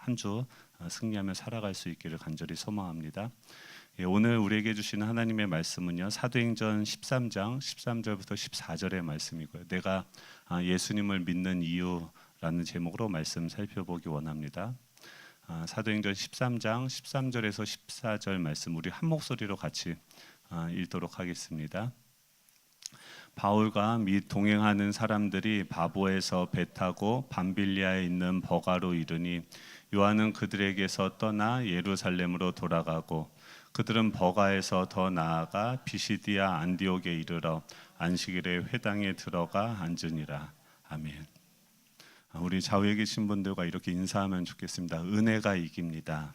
한 주 승리하며 살아갈 수 있기를 간절히 소망합니다. 오늘 우리에게 주시는 하나님의 말씀은요, 사도행전 13장 13절부터 14절의 말씀이고요. 내가 예수님을 믿는 이유라는 제목으로 말씀 살펴보기 원합니다. 사도행전 13장 13절에서 14절 말씀 우리 한 목소리로 같이 읽도록 하겠습니다. 바울과 및 동행하는 사람들이 바보에서 배 타고 밤빌리아에 있는 버가로 이르니 요한은 그들에게서 떠나 예루살렘으로 돌아가고 그들은 버가에서 더 나아가 비시디아 안디옥에 이르러 안식일에 회당에 들어가 앉으니라. 아멘. 우리 좌우에 계신 분들과 이렇게 인사하면 좋겠습니다. 은혜가 이깁니다.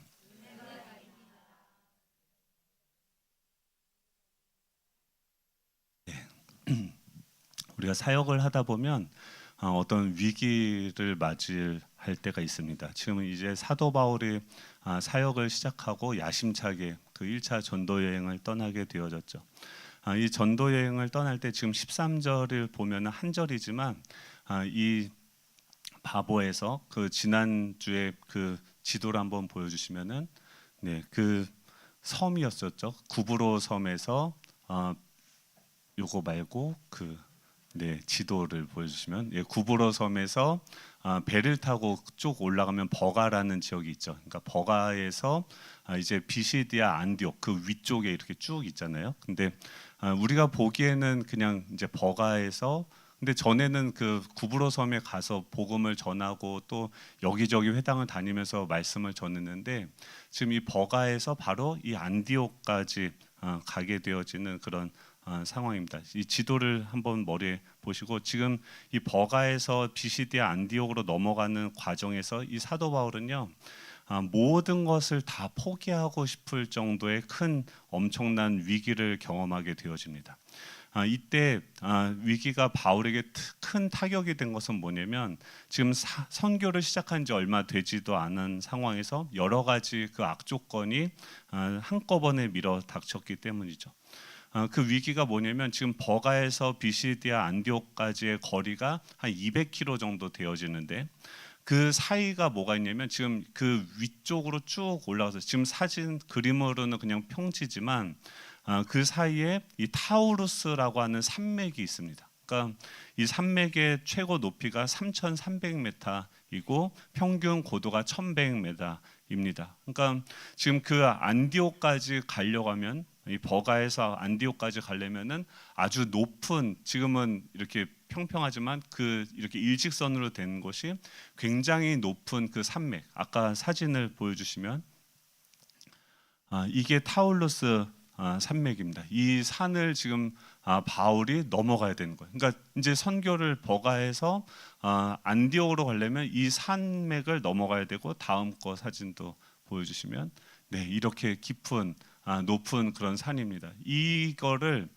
우리가 사역을 하다 보면 어떤 위기를 맞이할 때가 있습니다. 지금 이제 사도 바울이 사역을 시작하고 야심차게 그 1차 전도 여행을 떠나게 되어졌죠. 이 전도 여행을 떠날 때 지금 13절을 보면 한 절이지만 이 바보에서 그 지난주에 그 지도를 한번 보여주시면은 그 섬이었었죠. 구브로 섬에서 요거 말고 지도를 보여주시면 구브로 섬에서 배를 타고 쭉 올라가면 버가라는 지역이 있죠. 그러니까 버가에서 이제 비시디아 안디옥 그 위쪽에 이렇게 쭉 있잖아요. 근데 우리가 보기에는 그냥 이제 버가에서 근데 전에는 그 구브로 섬에 가서 복음을 전하고 또 여기저기 회당을 다니면서 말씀을 전했는데 지금 이 버가에서 바로 이 안디옥까지 가게 되어지는 그런 상황입니다. 이 지도를 한번 머리에 보시고 지금 이 버가에서 비시디아 안디옥으로 넘어가는 과정에서 이 사도 바울은요 모든 것을 다 포기하고 싶을 정도의 큰 엄청난 위기를 경험하게 되어집니다. 이때 위기가 바울에게 큰 타격이 된 것은 뭐냐면 지금 선교를 시작한 지 얼마 되지도 않은 상황에서 여러 가지 그 악조건이 한꺼번에 밀어 닥쳤기 때문이죠. 그 위기가 뭐냐면 지금 버가에서 비시디아 안디옥까지의 거리가 한 200km 정도 되어지는데 그 사이가 뭐가 있냐면 지금 그 위쪽으로 쭉 올라가서 지금 사진 그림으로는 그냥 평지지만 그 사이에 이 타우루스라고 하는 산맥이 있습니다. 그러니까 이 산맥의 최고 높이가 3,300m이고 평균 고도가 1,100m입니다. 그러니까 지금 그 안디옥까지 가려고 하면 이 버가에서 안디옥까지 가려면은 아주 높은 지금은 이렇게 평평하지만 그 이렇게 일직선으로 된 곳이 굉장히 높은 그 산맥 아까 사진을 보여주시면 이게 타울루스 산맥입니다. 이 산을 지금 바울이 넘어가야 되는 거예요. 그러니까 이제 선교를 버가에서 안디옥으로 가려면 이 산맥을 넘어가야 되고 다음 거 사진도 보여주시면 이렇게 깊은 높은 그런 산입니다. 이거를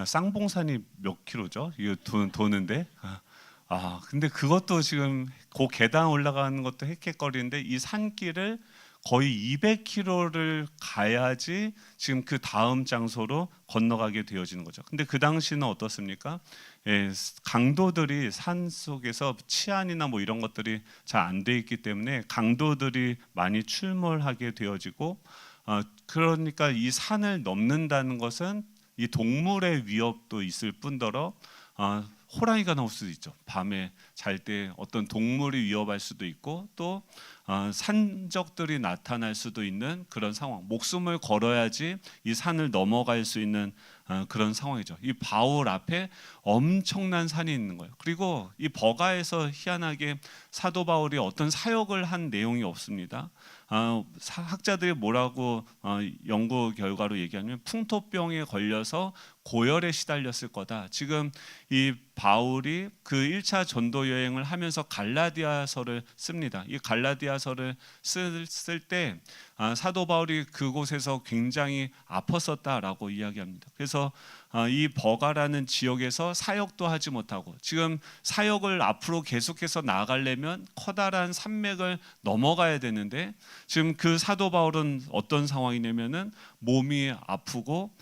쌍봉산이 몇 킬로죠? 이거 도는데 근데 그것도 지금 그 계단 올라가는 것도 헥헥거리는데 이 산길을 거의 200km를 가야지 지금 그 다음 장소로 건너가게 되어지는 거죠. 근데 그 당시는 어떻습니까? 강도들이 산 속에서 치안이나 뭐 이런 것들이 잘 안 돼 있기 때문에 강도들이 많이 출몰하게 되어지고 그러니까 이 산을 넘는다는 것은 이 동물의 위협도 있을 뿐더러 호랑이가 나올 수도 있죠. 밤에 잘 때 어떤 동물이 위협할 수도 있고 또 산적들이 나타날 수도 있는 그런 상황. 목숨을 걸어야지 이 산을 넘어갈 수 있는 그런 상황이죠. 이 바울 앞에 엄청난 산이 있는 거예요. 그리고 이 버가에서 희한하게 사도 바울이 어떤 사역을 한 내용이 없습니다. 학자들이 뭐라고 연구 결과로 얘기하면 풍토병에 걸려서 고열에 시달렸을 거다. 지금 이 바울이 그 1차 전도 여행을 하면서 갈라디아서를 씁니다. 이 갈라디아서를 쓸 때 사도 바울이 그곳에서 굉장히 아팠었다라고 이야기합니다. 그래서 이 버가라는 지역에서 사역도 하지 못하고 지금 사역을 앞으로 계속해서 나아가려면 커다란 산맥을 넘어가야 되는데 지금 그 사도 바울은 어떤 상황이냐면은 몸이 아프고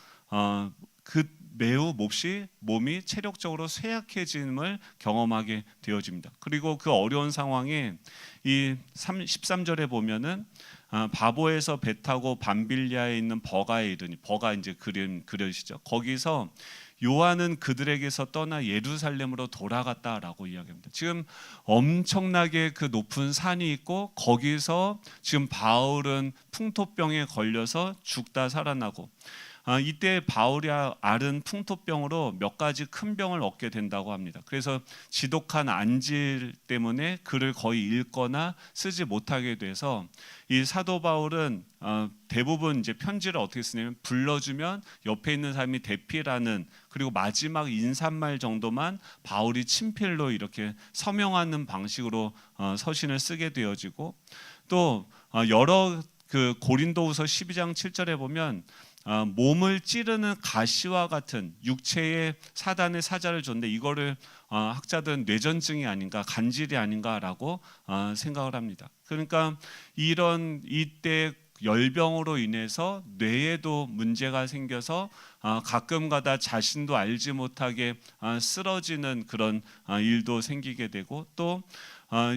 매우 몹시 몸이 체력적으로 쇠약해짐을 경험하게 되어집니다. 그리고 그 어려운 상황에 이 13절에 보면은 바보에서 배 타고 밤빌리아에 있는 버가에 이르니, 버가 이제 그려지죠. 거기서 요한은 그들에게서 떠나 예루살렘으로 돌아갔다라고 이야기합니다. 지금 엄청나게 그 높은 산이 있고 거기서 지금 바울은 풍토병에 걸려서 죽다 살아나고, 이때 바울이 앓은 풍토병으로 몇 가지 큰 병을 얻게 된다고 합니다. 그래서 지독한 안질 때문에 글을 거의 읽거나 쓰지 못하게 돼서 이 사도 바울은 대부분 이제 편지를 어떻게 쓰냐면 불러주면 옆에 있는 사람이 대피라는, 그리고 마지막 인사말 정도만 바울이 친필로 이렇게 서명하는 방식으로 서신을 쓰게 되어지고, 또 여러 그 고린도후서 12장 7절에 보면 몸을 찌르는 가시와 같은 육체의 사단의 사자를 줬는데 이거를 학자들은 뇌전증이 아닌가, 간질이 아닌가라고 생각을 합니다. 그러니까 이런 이때 열병으로 인해서 뇌에도 문제가 생겨서 가끔가다 자신도 알지 못하게 쓰러지는 그런 일도 생기게 되고, 또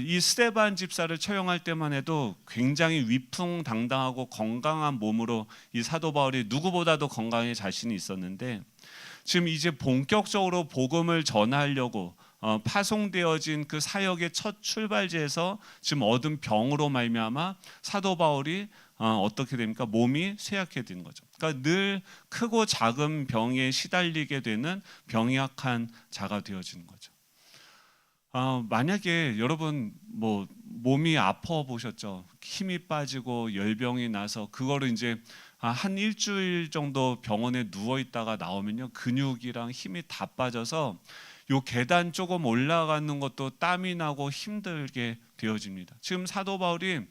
이 스데반 집사를 처형할 때만 해도 굉장히 위풍당당하고 건강한 몸으로 이 사도 바울이 누구보다도 건강에 자신이 있었는데, 지금 이제 본격적으로 복음을 전하려고 파송되어진 그 사역의 첫 출발지에서 지금 얻은 병으로 말미암아 사도 바울이 어떻게 됩니까? 몸이 쇠약해지는 거죠. 그러니까 늘 크고 작은 병에 시달리게 되는 병약한 자가 되어지는 거죠. 만약에 여러분 뭐 몸이 아파 보셨죠? 힘이 빠지고 열병이 나서 그거를 이제 한 일주일 정도 병원에 누워 있다가 나오면요, 근육이랑 힘이 다 빠져서 요 계단 조금 올라가는 것도 땀이 나고 힘들게 되어집니다. 지금 사도 바울이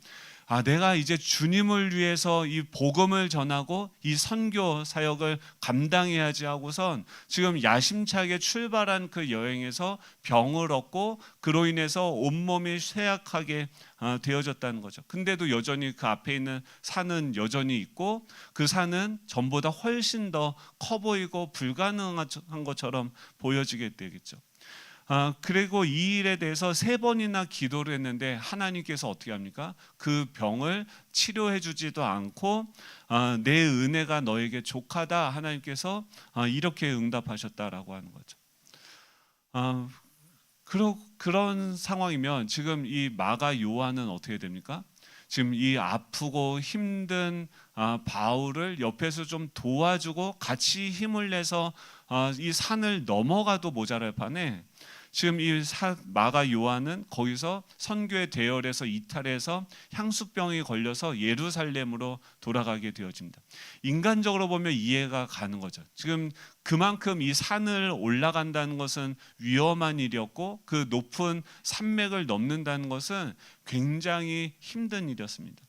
내가 이제 주님을 위해서 이 복음을 전하고 이 선교 사역을 감당해야지 하고선 지금 야심차게 출발한 그 여행에서 병을 얻고 그로 인해서 온몸이 쇠약하게 되어졌다는 거죠. 근데도 여전히 그 앞에 있는 산은 여전히 있고 그 산은 전보다 훨씬 더 커 보이고 불가능한 것처럼 보여지게 되겠죠. 그리고 이 일에 대해서 3번이나 기도를 했는데 하나님께서 어떻게 합니까? 그 병을 치료해 주지도 않고 내 은혜가 너에게 족하다, 하나님께서 이렇게 응답하셨다라고 하는 거죠. 그런 상황이면 지금 이 마가 요한은 어떻게 됩니까? 지금 이 아프고 힘든 바울을 옆에서 좀 도와주고 같이 힘을 내서 이 산을 넘어가도 모자랄 판에 지금 이 마가 요한은 거기서 선교의 대열에서 이탈해서 향수병이 걸려서 예루살렘으로 돌아가게 되어집니다. 인간적으로 보면 이해가 가는 거죠. 지금 그만큼 이 산을 올라간다는 것은 위험한 일이었고 그 높은 산맥을 넘는다는 것은 굉장히 힘든 일이었습니다.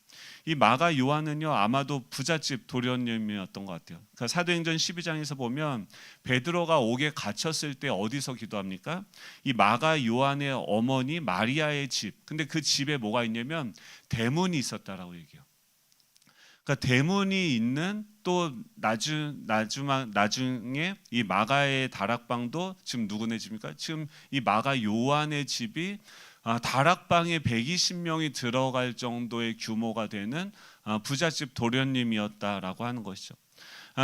이 마가 요한은요, 아마도 부잣집 도련님이었던 것 같아요. 그러니까 사도행전 12장에서 보면 베드로가 옥에 갇혔을 때 어디서 기도합니까? 이 마가 요한의 어머니 마리아의 집. 근데 그 집에 뭐가 있냐면 대문이 있었다라고 얘기해요. 그러니까 대문이 있는, 또 나중에 이 마가의 다락방도 지금 누구네 집입니까? 지금 이 마가 요한의 집이 다락방에 120명이 들어갈 정도의 규모가 되는 부잣집 도련님이었다라고 하는 것이죠.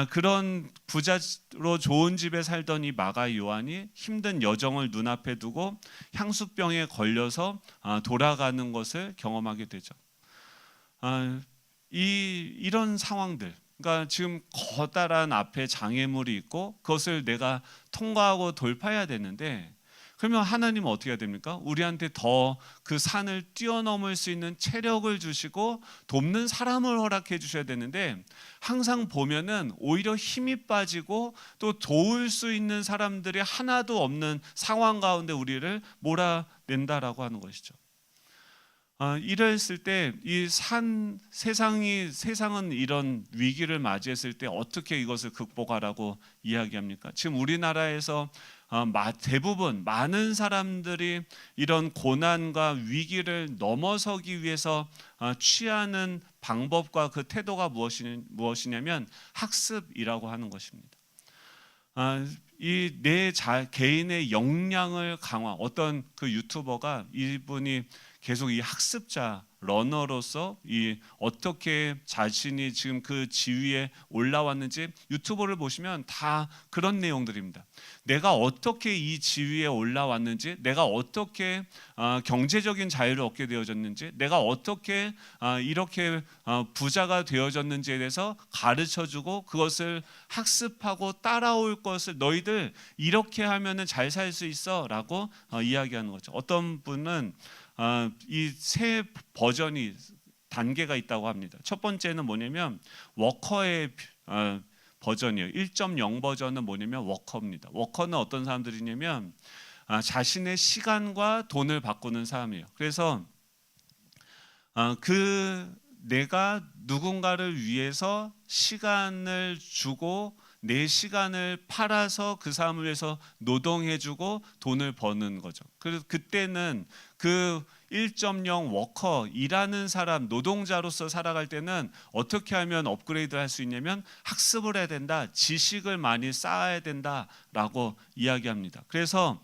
그런 부자로 좋은 집에 살던 이 마가 요한이 힘든 여정을 눈앞에 두고 향수병에 걸려서 돌아가는 것을 경험하게 되죠. 이런 상황들, 그러니까 지금 커다란 앞에 장애물이 있고 그것을 내가 통과하고 돌파해야 되는데, 그러면 하나님은 어떻게 해야 됩니까? 우리한테 더 그 산을 뛰어넘을 수 있는 체력을 주시고 돕는 사람을 허락해 주셔야 되는데, 항상 보면은 오히려 힘이 빠지고 또 도울 수 있는 사람들이 하나도 없는 상황 가운데 우리를 몰아낸다라고 하는 것이죠. 이랬을 때 이 세상은 이런 위기를 맞이했을 때 어떻게 이것을 극복하라고 이야기합니까? 지금 우리나라에서 대부분 많은 사람들이 이런 고난과 위기를 넘어서기 위해서 취하는 방법과 그 태도가 무엇이냐면 학습이라고 하는 것입니다. 이 개인의 역량을 강화. 어떤 그 유튜버가 이분이 계속 이 학습자 러너로서 이 어떻게 자신이 지금 그 지위에 올라왔는지 유튜브를 보시면 다 그런 내용들입니다. 내가 어떻게 이 지위에 올라왔는지, 내가 어떻게 경제적인 자유를 얻게 되어졌는지, 내가 어떻게 이렇게 부자가 되어졌는지에 대해서 가르쳐주고 그것을 학습하고 따라올 것을 너희들 이렇게 하면은 잘 살 수 있어라고 이야기하는 거죠. 어떤 분은 이 새 버전이 단계가 있다고 합니다. 첫 번째는 뭐냐면 워커의 버전이에요. 1.0 버전은 뭐냐면 워커입니다. 워커는 어떤 사람들이냐면 자신의 시간과 돈을 바꾸는 사람이에요. 그래서 내가 누군가를 위해서 시간을 주고 내 시간을 팔아서 그 사람을 위해서 노동해주고 돈을 버는 거죠. 그래서 그때는 그 1.0 워커, 일하는 사람, 노동자로서 살아갈 때는 어떻게 하면 업그레이드를 할 수 있냐면 학습을 해야 된다, 지식을 많이 쌓아야 된다라고 이야기합니다. 그래서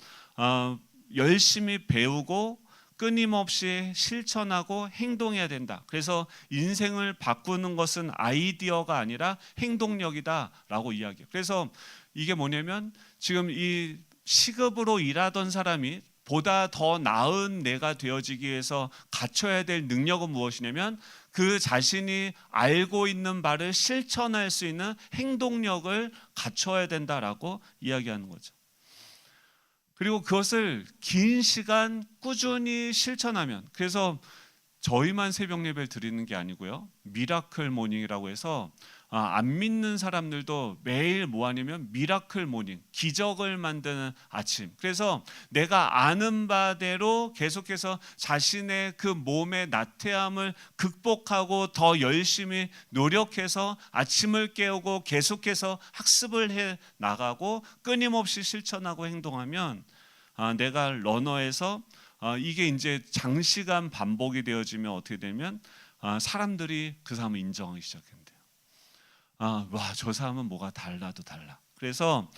열심히 배우고 끊임없이 실천하고 행동해야 된다. 그래서 인생을 바꾸는 것은 아이디어가 아니라 행동력이다라고 이야기해요. 그래서 이게 뭐냐면 지금 이 시급으로 일하던 사람이 보다 더 나은 내가 되어지기 위해서 갖춰야 될 능력은 무엇이냐면 그 자신이 알고 있는 바를 실천할 수 있는 행동력을 갖춰야 된다라고 이야기하는 거죠. 그리고 그것을 긴 시간 꾸준히 실천하면, 그래서 저희만 새벽 예배를 드리는 게 아니고요, 미라클 모닝이라고 해서 안 믿는 사람들도 매일 뭐 하냐면 미라클 모닝, 기적을 만드는 아침. 그래서 내가 아는 바대로 계속해서 자신의 그 몸의 나태함을 극복하고 더 열심히 노력해서 아침을 깨우고 계속해서 학습을 해 나가고 끊임없이 실천하고 행동하면 내가 러너에서 이게 이제 장시간 반복이 되어지면 어떻게 되면 사람들이 그 사람을 인정하기 시작한대요. 와, 저 사람은 뭐가 달라도 달라. 그래서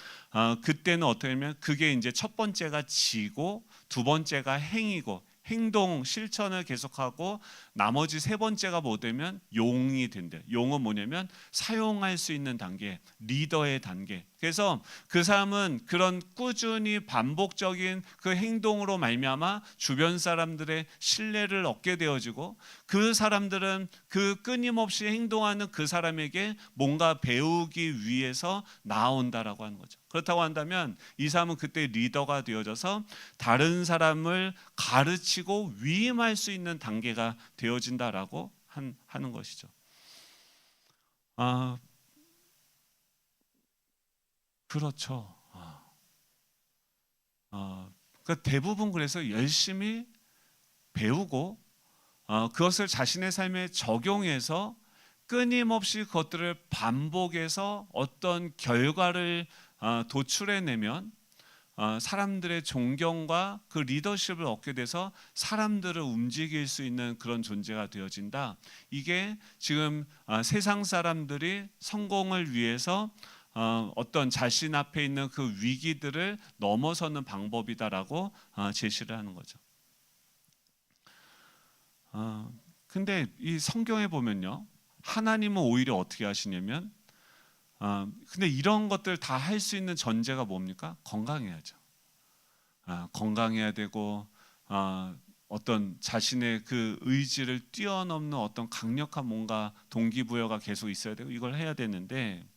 그때는 어떻게 하면 그게 이제 첫 번째가 지고 두 번째가 행이고 행동 실천을 계속하고 나머지 세 번째가 뭐 되면 용이 된대요. 용은 뭐냐면 사용할 수 있는 단계, 리더의 단계. 그래서 그 사람은 그런 꾸준히 반복적인 그 행동으로 말미암아 주변 사람들의 신뢰를 얻게 되어지고 그 사람들은 그 끊임없이 행동하는 그 사람에게 뭔가 배우기 위해서 나온다라고 하는 거죠. 그렇다고 한다면 이 사람은 그때 리더가 되어져서 다른 사람을 가르치고 위임할 수 있는 단계가 되어진다라고 하는 것이죠. 그렇죠. 그러니까 대부분 그래서 열심히 배우고 그것을 자신의 삶에 적용해서 끊임없이 그것들을 반복해서 어떤 결과를 도출해내면 사람들의 존경과 그 리더십을 얻게 돼서 사람들을 움직일 수 있는 그런 존재가 되어진다. 이게 지금 세상 사람들이 성공을 위해서 어떤 자신 앞에 있는 그 위기들을 넘어서는 방법이다라고 제시를 하는 거죠. 근데 이 성경에 보면요, 하나님은 오히려 어떻게 하시냐면 근데 이런 것들 다 할 수 있는 전제가 뭡니까? 건강해야죠. 건강해야 되고 어떤 자신의 그 의지를 뛰어넘는 어떤 강력한 뭔가 동기부여가 계속 있어야 되고 이걸 해야 되는데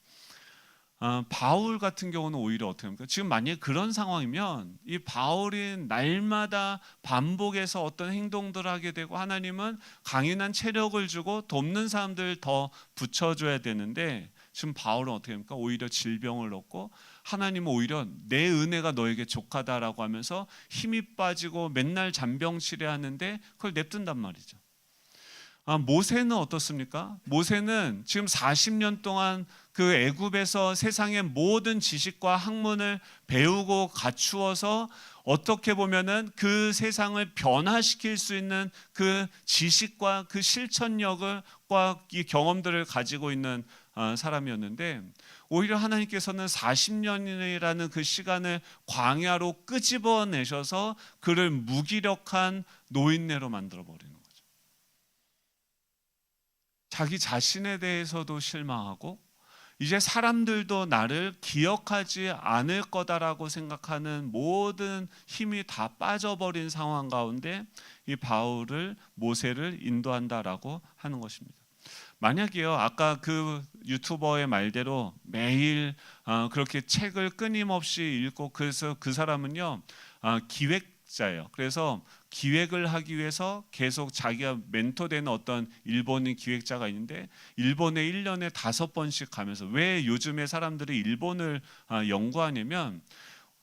바울 같은 경우는 오히려 어떻게 합니까? 지금 만약에 그런 상황이면 이 바울이 날마다 반복해서 어떤 행동들을 하게 되고 하나님은 강인한 체력을 주고 돕는 사람들을 더 붙여줘야 되는데 지금 바울은 어떻게 합니까? 오히려 질병을 얻고 하나님은 오히려 내 은혜가 너에게 족하다라고 하면서 힘이 빠지고 맨날 잔병 치레하는데 그걸 냅둔단 말이죠. 모세는 어떻습니까? 모세는 지금 40년 동안 그 애굽에서 세상의 모든 지식과 학문을 배우고 갖추어서 어떻게 보면은 그 세상을 변화시킬 수 있는 그 지식과 그 실천력과 이 경험들을 가지고 있는 사람이었는데 오히려 하나님께서는 40년이라는 그 시간을 광야로 끄집어내셔서 그를 무기력한 노인네로 만들어 버리는 거죠. 자기 자신에 대해서도 실망하고 이제 사람들도 나를 기억하지 않을 거다라고 생각하는 모든 힘이 다 빠져버린 상황 가운데 이 바울을 모세를 인도한다라고 하는 것입니다. 만약에요, 아까 그 유튜버의 말대로 매일 그렇게 책을 끊임없이 읽고, 그래서 그 사람은요 기획자예요. 그래서 기획을 하기 위해서 계속 자기가 멘토되는 어떤 일본인 기획자가 있는데 일본에 1년에 5번씩 가면서, 왜 요즘에 사람들이 일본을 연구하냐면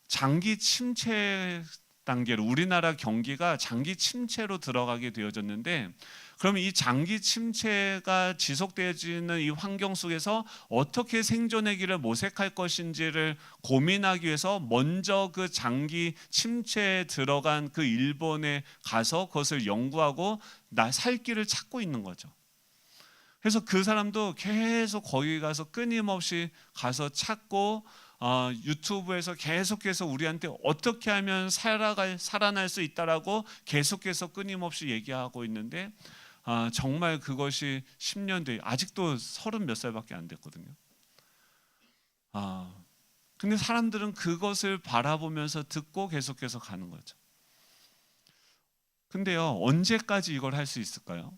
장기 침체 단계로, 우리나라 경기가 장기 침체로 들어가게 되어졌는데, 그럼 이 장기 침체가 지속되어지는 이 환경 속에서 어떻게 생존의 길을 모색할 것인지를 고민하기 위해서 먼저 그 장기 침체에 들어간 그 일본에 가서 그것을 연구하고 살 길을 찾고 있는 거죠. 그래서 그 사람도 계속 거기 가서 끊임없이 가서 찾고 유튜브에서 계속해서 우리한테 어떻게 하면 살아날 수 있다라고 계속해서 끊임없이 얘기하고 있는데, 정말 그것이 10년 뒤에 아직도 30 몇 살밖에 안 됐거든요. 근데 사람들은 그것을 바라보면서 듣고 계속해서 가는 거죠. 근데요, 언제까지 이걸 할 수 있을까요?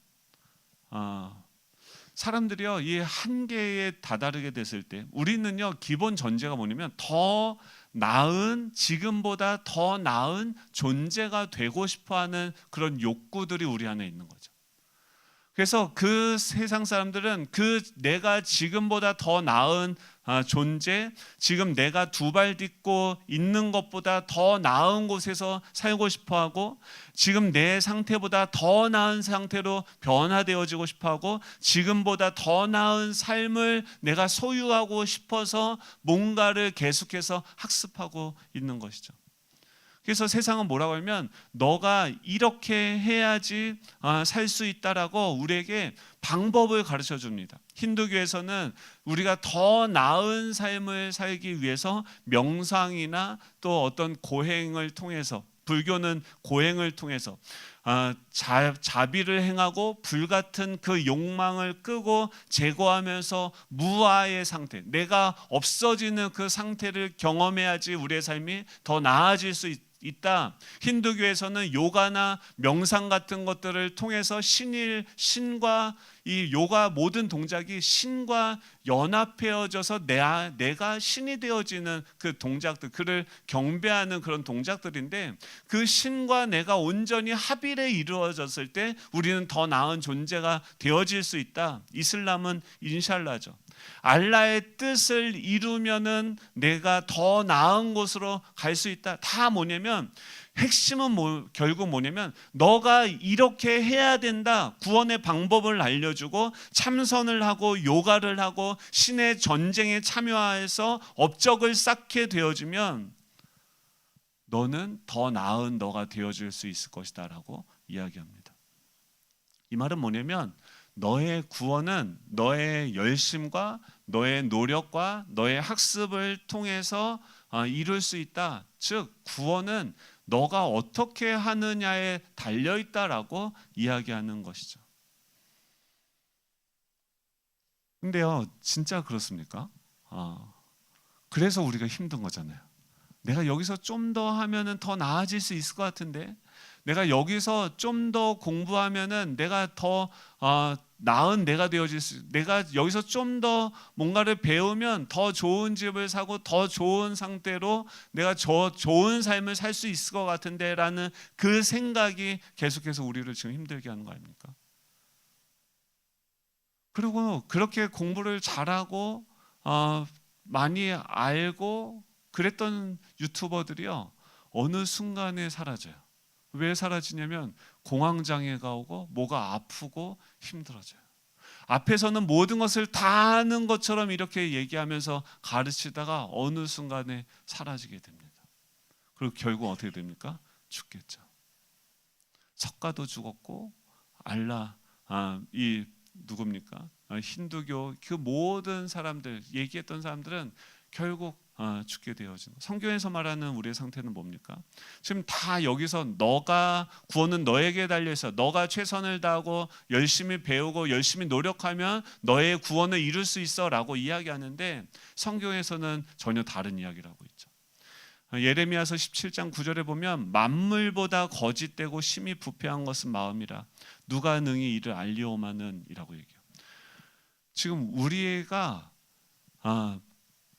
사람들이요, 이 한계에 다다르게 됐을 때 우리는요, 기본 전제가 뭐냐면 더 나은, 지금보다 더 나은 존재가 되고 싶어하는 그런 욕구들이 우리 안에 있는 거죠. 그래서 그 세상 사람들은 그 내가 지금보다 더 나은 존재, 지금 내가 2발 딛고 있는 것보다 더 나은 곳에서 살고 싶어하고, 지금 내 상태보다 더 나은 상태로 변화되어지고 싶어하고, 지금보다 더 나은 삶을 내가 소유하고 싶어서 뭔가를 계속해서 학습하고 있는 것이죠. 그래서 세상은 뭐라고 하면 너가 이렇게 해야지 살 수 있다라고 우리에게 방법을 가르쳐 줍니다. 힌두교에서는 우리가 더 나은 삶을 살기 위해서 명상이나 또 어떤 고행을 통해서, 불교는 고행을 통해서 자비를 행하고 불같은 그 욕망을 끄고 제거하면서 무아의 상태, 내가 없어지는 그 상태를 경험해야지 우리의 삶이 더 나아질 수 있다. 힌두교에서는 요가나 명상 같은 것들을 통해서 신과 이 요가 모든 동작이 신과 연합해져서 내가 신이 되어지는 그 동작들, 그를 경배하는 그런 동작들인데, 그 신과 내가 온전히 합일에 이루어졌을 때 우리는 더 나은 존재가 되어질 수 있다. 이슬람은 인샬라죠. 알라의 뜻을 이루면은 내가 더 나은 곳으로 갈 수 있다. 다 뭐냐면 핵심은 결국 뭐냐면 너가 이렇게 해야 된다. 구원의 방법을 알려주고 참선을 하고 요가를 하고 신의 전쟁에 참여해서 업적을 쌓게 되어지면 너는 더 나은 너가 되어질 수 있을 것이다 라고 이야기합니다. 이 말은 뭐냐면 너의 구원은 너의 열심과 너의 노력과 너의 학습을 통해서 이룰 수 있다. 즉 구원은 너가 어떻게 하느냐에 달려있다라고 이야기하는 것이죠. 근데요, 진짜 그렇습니까? 그래서 우리가 힘든 거잖아요. 내가 여기서 좀 더 하면은 더 나아질 수 있을 것 같은데, 내가 여기서 좀 더 공부하면은 내가 더 나은 내가 되어질 수, 내가 여기서 좀 더 뭔가를 배우면 더 좋은 집을 사고 더 좋은 상태로 내가 좋은 삶을 살 수 있을 것 같은데라는 그 생각이 계속해서 우리를 지금 힘들게 하는 거 아닙니까? 그리고 그렇게 공부를 잘하고 많이 알고 그랬던 유튜버들이요, 어느 순간에 사라져요. 왜 사라지냐면 공황장애가 오고 뭐가 아프고 힘들어져요. 앞에서는 모든 것을 다 아는 것처럼 이렇게 얘기하면서 가르치다가 어느 순간에 사라지게 됩니다. 그리고 결국 어떻게 됩니까? 죽겠죠. 석가도 죽었고 알라 이 누굽니까? 힌두교 그 모든 사람들 얘기했던 사람들은 결국 죽게 되어진. 성경에서 말하는 우리의 상태는 뭡니까? 지금 다 여기서 너가 구원은 너에게 달려 있어. 너가 최선을 다하고 열심히 배우고 열심히 노력하면 너의 구원을 이룰 수 있어라고 이야기하는데 성경에서는 전혀 다른 이야기를 하고 있죠. 예레미야서 17장 9절에 보면 만물보다 거짓되고 심히 부패한 것은 마음이라 누가 능히 이를 알리오마는 이라고 얘기해요. 지금 우리가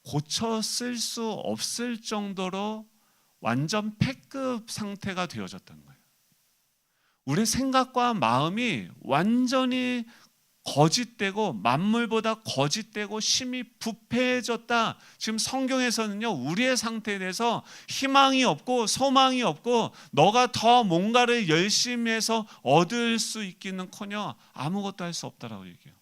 고쳐 쓸 수 없을 정도로 완전 패급 상태가 되어졌다는 거예요. 우리의 생각과 마음이 완전히 거짓되고 만물보다 거짓되고 심히 부패해졌다. 지금 성경에서는요, 우리의 상태에 대해서 희망이 없고 소망이 없고 너가 더 뭔가를 열심히 해서 얻을 수 있기는커녕 아무것도 할 수 없다라고 얘기해요.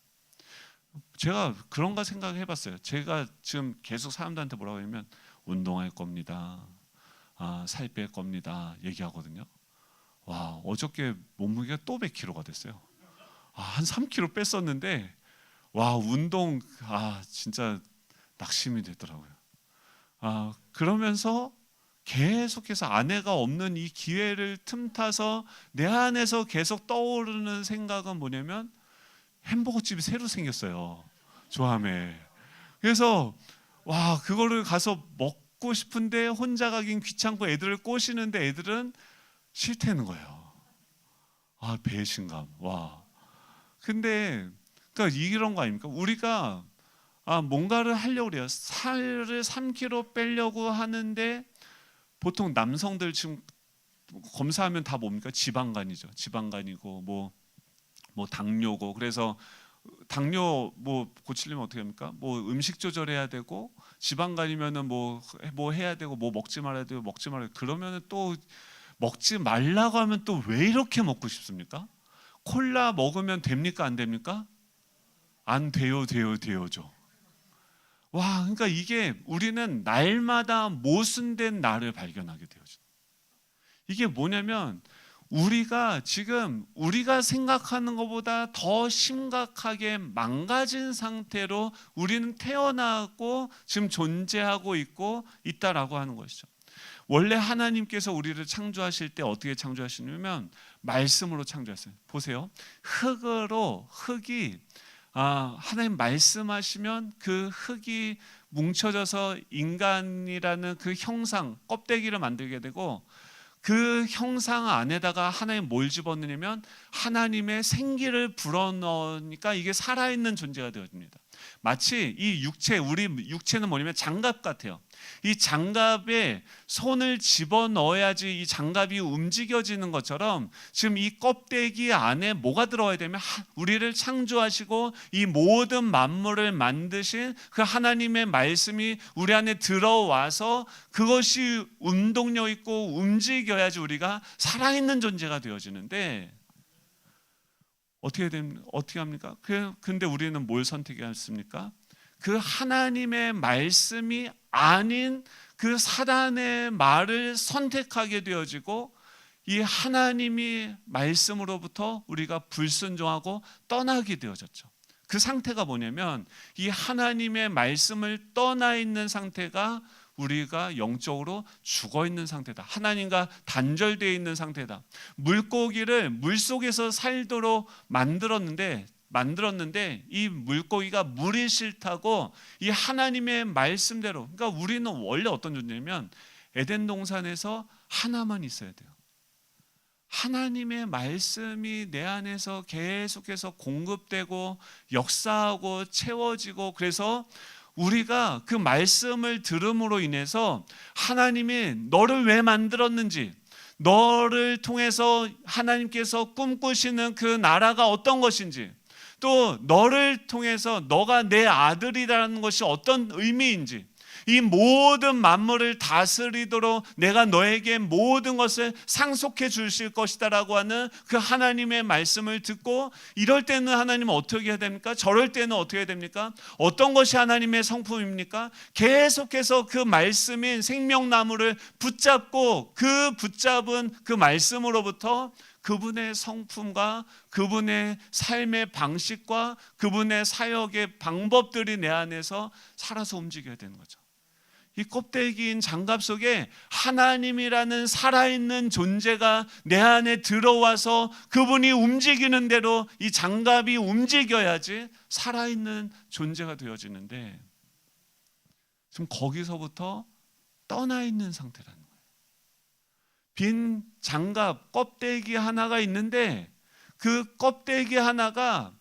제가 그런가 생각해 봤어요. 제가 지금 계속 사람들한테 뭐라고 하냐면 운동할 겁니다. 살 뺄 겁니다. 얘기하거든요. 와, 어저께 몸무게가 또 100kg가 됐어요. 한 3kg 뺐었는데 와, 운동 진짜 낙심이 되더라고요. 그러면서 계속해서 아내가 없는 이 기회를 틈타서 내 안에서 계속 떠오르는 생각은 뭐냐면 햄버거 집이 새로 생겼어요. 조함에. 그래서 와, 그거를 가서 먹고 싶은데 혼자 가긴 귀찮고 애들을 꼬시는데 애들은 싫다는 거예요. 배신감. 와. 근데 그러니까 이런 거 아닙니까? 우리가 뭔가를 하려고 그래요. 살을 3kg 빼려고 하는데 보통 남성들 지금 검사하면 다 뭡니까? 지방간이죠. 지방간이고 뭐 당뇨고. 그래서 당뇨 고치려면 어떻게 합니까? 음식 조절해야 되고 지방간이면은 뭐 해야 되고 먹지 말아야 되고 먹지 말아야 되고 그러면은 또 먹지 말라고 하면 또 왜 이렇게 먹고 싶습니까? 콜라 먹으면 됩니까? 안 됩니까? 안 돼요죠. 와, 그러니까 이게 우리는 날마다 모순된 나를 발견하게 되어져. 이게 뭐냐면 우리가 지금 우리가 생각하는 것보다 더 심각하게 망가진 상태로 우리는 태어나고 지금 존재하고 있다라고 하는 것이죠. 원래 하나님께서 우리를 창조하실 때 어떻게 창조하시냐면 말씀으로 창조했어요. 보세요. 흙이 하나님 말씀하시면 그 흙이 뭉쳐져서 인간이라는 그 형상, 껍데기를 만들게 되고 그 형상 안에다가 하나님 뭘 집어넣냐면 하나님의 생기를 불어넣으니까 이게 살아있는 존재가 되어집니다. 마치 이 우리 육체는 뭐냐면 장갑 같아요. 이 장갑에 손을 집어넣어야지 이 장갑이 움직여지는 것처럼 지금 이 껍데기 안에 뭐가 들어와야 되면 우리를 창조하시고 이 모든 만물을 만드신 그 하나님의 말씀이 우리 안에 들어와서 그것이 운동력 있고 움직여야지 우리가 살아있는 존재가 되어지는데 어떻게 합니까? 근데 우리는 뭘 선택했습니까? 그 하나님의 말씀이 아닌 그 사단의 말을 선택하게 되어지고 이 하나님이 말씀으로부터 우리가 불순종하고 떠나게 되어졌죠. 그 상태가 뭐냐면 이 하나님의 말씀을 떠나 있는 상태가 우리가 영적으로 죽어 있는 상태다. 하나님과 단절되어 있는 상태다. 물고기를 물속에서 살도록 만들었는데 이 물고기가 물이 싫다고 이 하나님의 말씀대로, 그러니까 우리는 원래 어떤 존재냐면 에덴 동산에서 하나만 있어야 돼요. 하나님의 말씀이 내 안에서 계속해서 공급되고 역사하고 채워지고, 그래서 우리가 그 말씀을 들음으로 인해서 하나님이 너를 왜 만들었는지, 너를 통해서 하나님께서 꿈꾸시는 그 나라가 어떤 것인지, 또 너를 통해서 너가 내 아들이라는 것이 어떤 의미인지, 이 모든 만물을 다스리도록 내가 너에게 모든 것을 상속해 주실 것이다라고 하는 그 하나님의 말씀을 듣고, 이럴 때는 하나님은 어떻게 해야 됩니까? 저럴 때는 어떻게 해야 됩니까? 어떤 것이 하나님의 성품입니까? 계속해서 그 말씀인 생명나무를 붙잡고 그 붙잡은 그 말씀으로부터 그분의 성품과 그분의 삶의 방식과 그분의 사역의 방법들이 내 안에서 살아서 움직여야 되는 거죠. 이 껍데기인 장갑 속에 하나님이라는 살아있는 존재가 내 안에 들어와서 그분이 움직이는 대로 이 장갑이 움직여야지 살아있는 존재가 되어지는데, 지금 거기서부터 떠나 있는 상태라는 거예요. 빈 장갑 껍데기 하나가 있는데 그 껍데기 하나가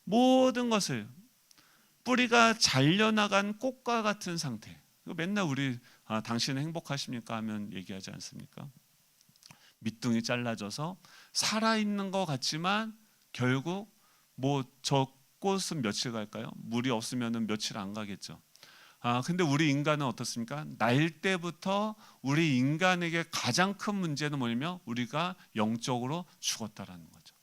모든 것을, 뿌리가 잘려나간 꽃과 같은 상태. 맨날 우리 당신은 행복하십니까 하면 얘기하지 않습니까? 밑둥이 잘라져서 살아있는 것 같지만 결국 뭐 저 꽃은 며칠 갈까요? 물이 없으면 며칠 안 가겠죠. 근데 우리 인간은 어떻습니까? 날 때부터 우리 인간에게 가장 큰 문제는 뭐냐면 우리가 영적으로 죽었다라는 거죠.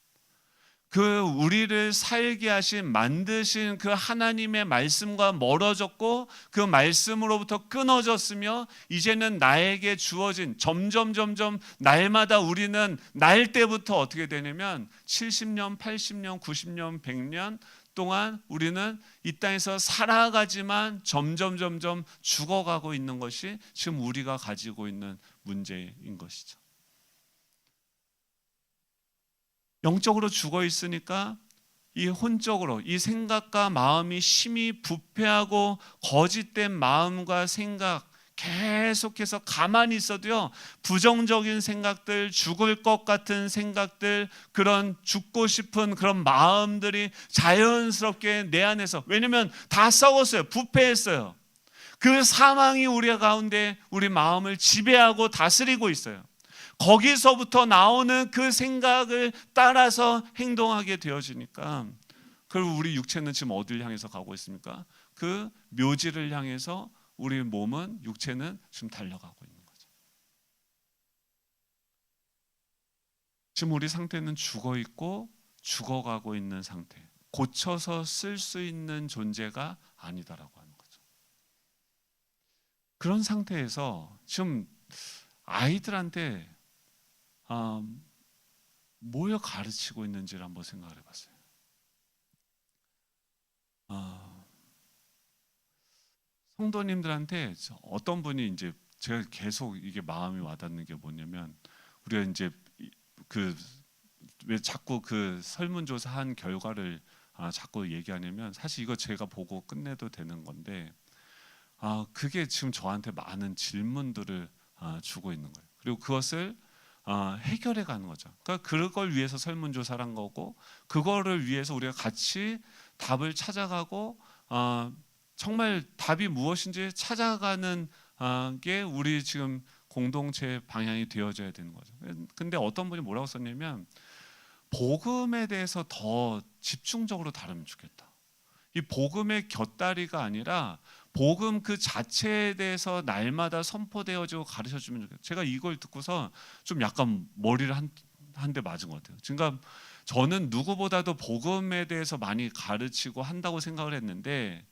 그 우리를 살게 하신, 만드신 그 하나님의 말씀과 멀어졌고 그 말씀으로부터 끊어졌으며 이제는 나에게 주어진 점점 날마다 우리는 날 때부터 어떻게 되냐면 70년, 80년, 90년, 100년 동안 우리는 이 땅에서 살아가지만 점점 죽어가고 있는 것이 지금 우리가 가지고 있는 문제인 것이죠. 영적으로 죽어 있으니까 이 혼적으로 이 생각과 마음이 심히 부패하고 거짓된 마음과 생각, 계속해서 가만히 있어도요 부정적인 생각들, 죽을 것 같은 생각들, 그런 죽고 싶은 그런 마음들이 자연스럽게 내 안에서, 왜냐면 다 썩었어요. 부패했어요. 그 사망이 우리 가운데 우리 마음을 지배하고 다스리고 있어요. 거기서부터 나오는 그 생각을 따라서 행동하게 되어지니까, 그리고 우리 육체는 지금 어디를 향해서 가고 있습니까? 그 묘지를 향해서 우리 몸은, 육체는 지금 달려가고 있는 거죠. 지금 우리 상태는 죽어 있고 죽어가고 있는 상태, 고쳐서 쓸 수 있는 존재가 아니다라고 하는 거죠. 그런 상태에서 지금 아이들한테 뭘 가르치고 있는지를 한번 생각을 해봤어요. 성도님들한테 어떤 분이 이제, 제가 계속 이게 마음이 와닿는 게 뭐냐면, 우리가 이제 그 왜 자꾸 그 설문조사한 결과를 자꾸 얘기하냐면, 사실 이거 제가 보고 끝내도 되는 건데, 그게 지금 저한테 많은 질문들을 주고 있는 거예요. 그리고 그것을 해결해 가는 거죠. 그러니까 그걸 위해서 설문조사를 한 거고, 그거를 위해서 우리가 같이 답을 찾아가고 정말 답이 무엇인지 찾아가는 게 우리 지금 공동체 방향이 되어져야 되는 거죠. 근데 어떤 분이 뭐라고 썼냐면, 복음에 대해서 더 집중적으로 다루면 좋겠다. 이 복음의 곁다리가 아니라 복음 그 자체에 대해서 날마다 선포되어지고 가르쳐주면 좋겠다. 제가 이걸 듣고서 좀 약간 머리를 한 대 맞은 것 같아요. 그러니까 저는 누구보다도 복음에 대해서 많이 가르치고 한다고 생각을 했는데,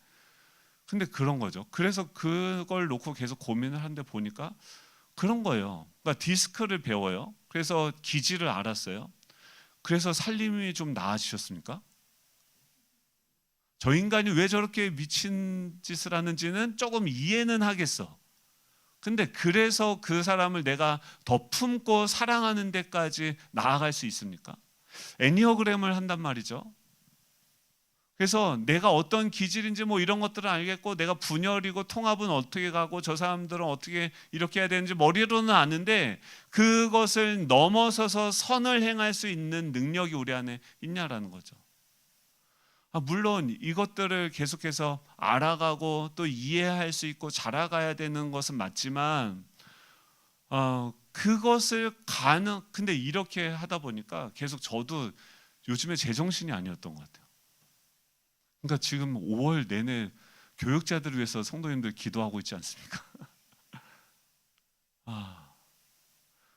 근데 그런 거죠. 그래서 그걸 놓고 계속 고민을 하는데 보니까 그런 거예요. 그러니까 디스크를 배워요. 그래서 기지를 알았어요. 그래서 살림이 좀 나아지셨습니까? 저 인간이 왜 저렇게 미친 짓을 하는지는 조금 이해는 하겠어. 근데 그래서 그 사람을 내가 더 품고 사랑하는 데까지 나아갈 수 있습니까? 애니어그램을 한단 말이죠. 그래서 내가 어떤 기질인지 뭐 이런 것들은 알겠고, 내가 분열이고 통합은 어떻게 가고 저 사람들은 어떻게 이렇게 해야 되는지 머리로는 아는데, 그것을 넘어서서 선을 행할 수 있는 능력이 우리 안에 있냐라는 거죠. 물론 이것들을 계속해서 알아가고 또 이해할 수 있고 자라가야 되는 것은 맞지만, 그것을 근데 이렇게 하다 보니까 계속 저도 요즘에 제정신이 아니었던 것 같아요. 그러니까 지금 5월 내내 교육자들을 위해서 성도님들 기도하고 있지 않습니까?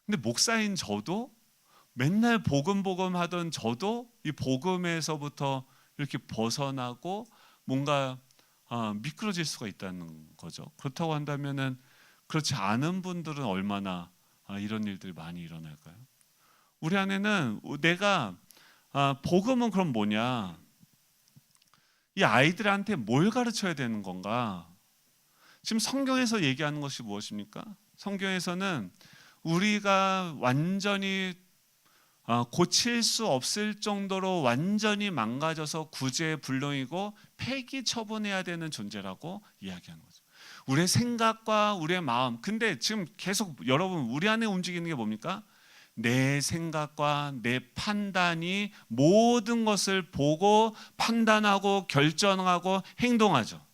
근데 목사인 저도 맨날 복음 하던 저도 이 복음에서부터 이렇게 벗어나고 뭔가 미끄러질 수가 있다는 거죠. 그렇다고 한다면은 그렇지 않은 분들은 얼마나 이런 일들이 많이 일어날까요? 우리 안에는 내가 복음은 그럼 뭐냐? 이 아이들한테 뭘 가르쳐야 되는 건가? 지금 성경에서 얘기하는 것이 무엇입니까? 성경에서는 우리가 완전히 고칠 수 없을 정도로 완전히 망가져서 구제불능이고 폐기 처분해야 되는 존재라고 이야기하는 거죠. 우리의 생각과 우리의 마음. 근데 지금 계속 여러분 우리 안에 움직이는 게 뭡니까? 내 생각과 내 판단이 모든 것을 보고 판단하고 결정하고 행동하죠.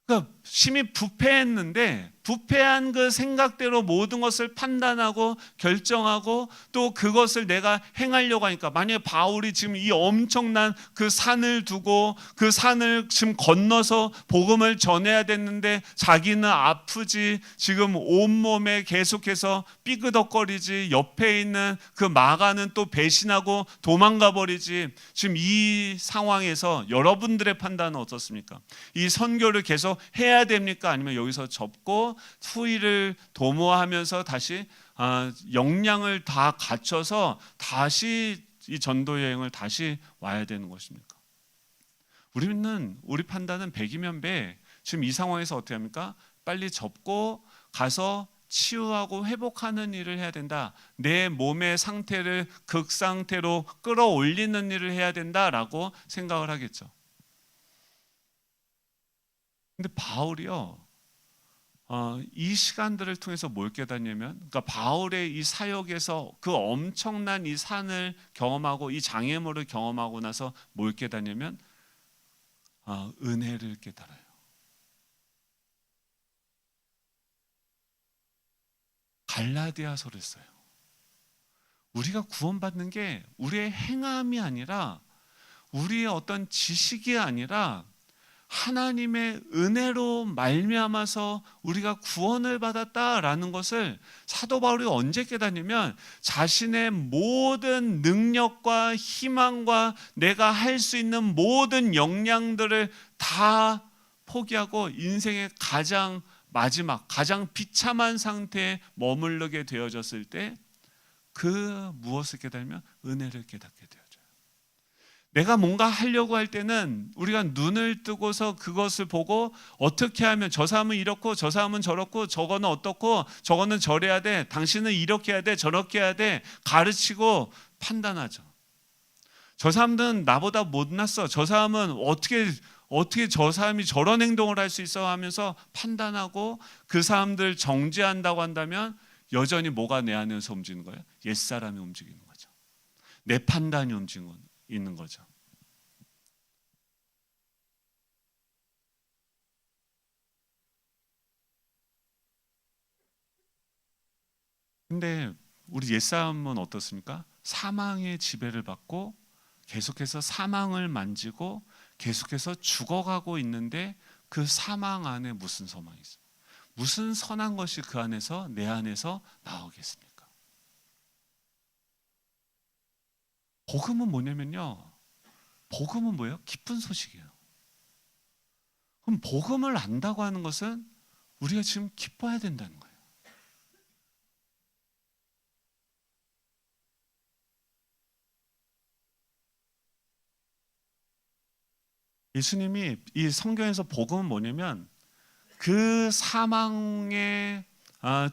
그러니까 심히 부패했는데 부패한 그 생각대로 모든 것을 판단하고 결정하고 또 그것을 내가 행하려고 하니까, 만약에 바울이 지금 이 엄청난 그 산을 두고 그 산을 지금 건너서 복음을 전해야 됐는데 자기는 아프지, 지금 온몸에 계속해서 삐그덕거리지, 옆에 있는 그 마가는 또 배신하고 도망가 버리지. 지금 이 상황에서 여러분들의 판단은 어떻습니까? 이 선교를 계속 해야 됩니까? 아니면 여기서 접고 후일을 도모하면서 다시 역량을 다 갖춰서 다시 이 전도 여행을 다시 와야 되는 것입니까? 우리 판단은 100이면 100. 지금 이 상황에서 어떻게 합니까? 빨리 접고 가서 치유하고 회복하는 일을 해야 된다. 내 몸의 상태를 극상태로 끌어올리는 일을 해야 된다라고 생각을 하겠죠. 근데 바울이요, 이 시간들을 통해서 뭘 깨닫냐면, 그러니까 바울의 이 사역에서 그 엄청난 이 산을 경험하고 이 장애물을 경험하고 나서 뭘 깨닫냐면 은혜를 깨달아요. 갈라디아서를 써요. 우리가 구원받는 게 우리의 행함이 아니라 우리의 어떤 지식이 아니라 하나님의 은혜로 말미암아서 우리가 구원을 받았다라는 것을 사도 바울이 언제 깨닫냐면, 자신의 모든 능력과 희망과 내가 할 수 있는 모든 역량들을 다 포기하고 인생의 가장 마지막, 가장 비참한 상태에 머무르게 되어졌을 때 그 무엇을 깨달으면 은혜를 깨닫게 되어져요. 내가 뭔가 하려고 할 때는 우리가 눈을 뜨고서 그것을 보고 어떻게 하면 저 사람은 이렇고 저 사람은 저렇고 저거는 어떻고 저거는 저래야 돼, 당신은 이렇게 해야 돼, 저렇게 해야 돼 가르치고 판단하죠. 저 사람은 나보다 못났어, 저 사람은 어떻게 저 사람이 저런 행동을 할 수 있어 하면서 판단하고 그 사람들 정죄한다고 한다면 여전히 뭐가 내 안에서 움직이는 거예요? 옛사람이 움직이는 거죠. 내 판단이 움직이는 있는 거죠. 근데 우리 옛사람은 어떻습니까? 사망의 지배를 받고 계속해서 사망을 만지고 계속해서 죽어가고 있는데 그 사망 안에 무슨 소망이 있어요? 무슨 선한 것이 그 안에서 내 안에서 나오겠습니까? 복음은 뭐냐면요, 복음은 뭐예요? 기쁜 소식이에요. 그럼 복음을 안다고 하는 것은 우리가 지금 기뻐해야 된다는 거예요. 예수님이 이 성경에서 복음은 뭐냐면 그 사망의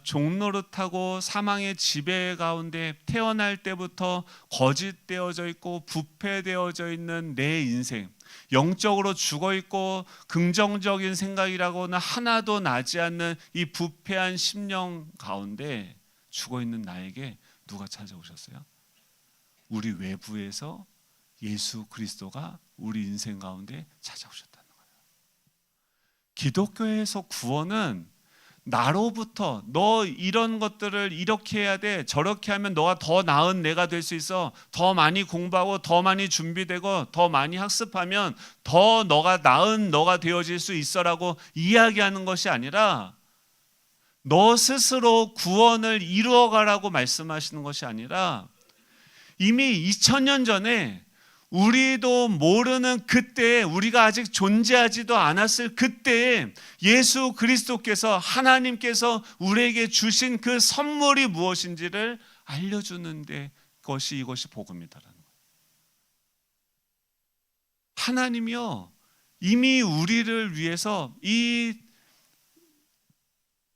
종노릇하고 사망의 지배 가운데 태어날 때부터 거짓되어져 있고 부패되어져 있는 내 인생, 영적으로 죽어 있고 긍정적인 생각이라고는 하나도 나지 않는 이 부패한 심령 가운데 죽어 있는 나에게 누가 찾아오셨어요? 우리 외부에서 예수 그리스도가 우리 인생 가운데 찾아오셨다는 거예요. 기독교에서 구원은 나로부터 너 이런 것들을 이렇게 해야 돼, 저렇게 하면 너가 더 나은 내가 될 수 있어, 더 많이 공부하고 더 많이 준비되고 더 많이 학습하면 더 너가 나은 너가 되어질 수 있어라고 이야기하는 것이 아니라, 너 스스로 구원을 이루어가라고 말씀하시는 것이 아니라, 이미 2000년 전에 우리도 모르는 그때, 우리가 아직 존재하지도 않았을 그때에 예수 그리스도께서, 하나님께서 우리에게 주신 그 선물이 무엇인지를 알려주는데 이것이 복음이다라는 거예요. 하나님이요 이미 우리를 위해서 이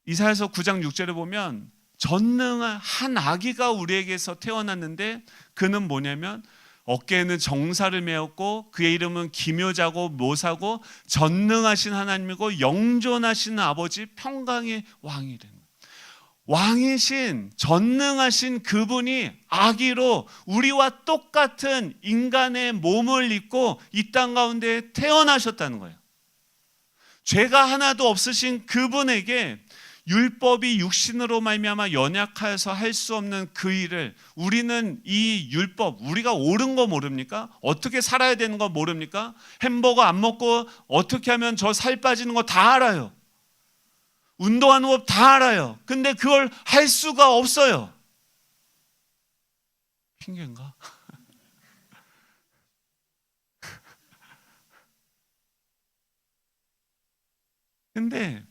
이사야서 9장 6절에 보면 전능한 한 아기가 우리에게서 태어났는데 그는 뭐냐면 어깨에는 정사를 메었고 그의 이름은 기묘자고 모사고 전능하신 하나님이고 영존하신 아버지 평강의 왕이래요. 왕이신 전능하신 그분이 아기로 우리와 똑같은 인간의 몸을 입고 이 땅 가운데 태어나셨다는 거예요. 죄가 하나도 없으신 그분에게 율법이 육신으로 말미암아 연약하여서 할 수 없는 그 일을 우리는 이 율법, 우리가 옳은 거 모릅니까? 어떻게 살아야 되는 거 모릅니까? 햄버거 안 먹고 어떻게 하면 저 살 빠지는 거 다 알아요. 운동하는 법 다 알아요. 근데 그걸 할 수가 없어요. 핑계인가? 근데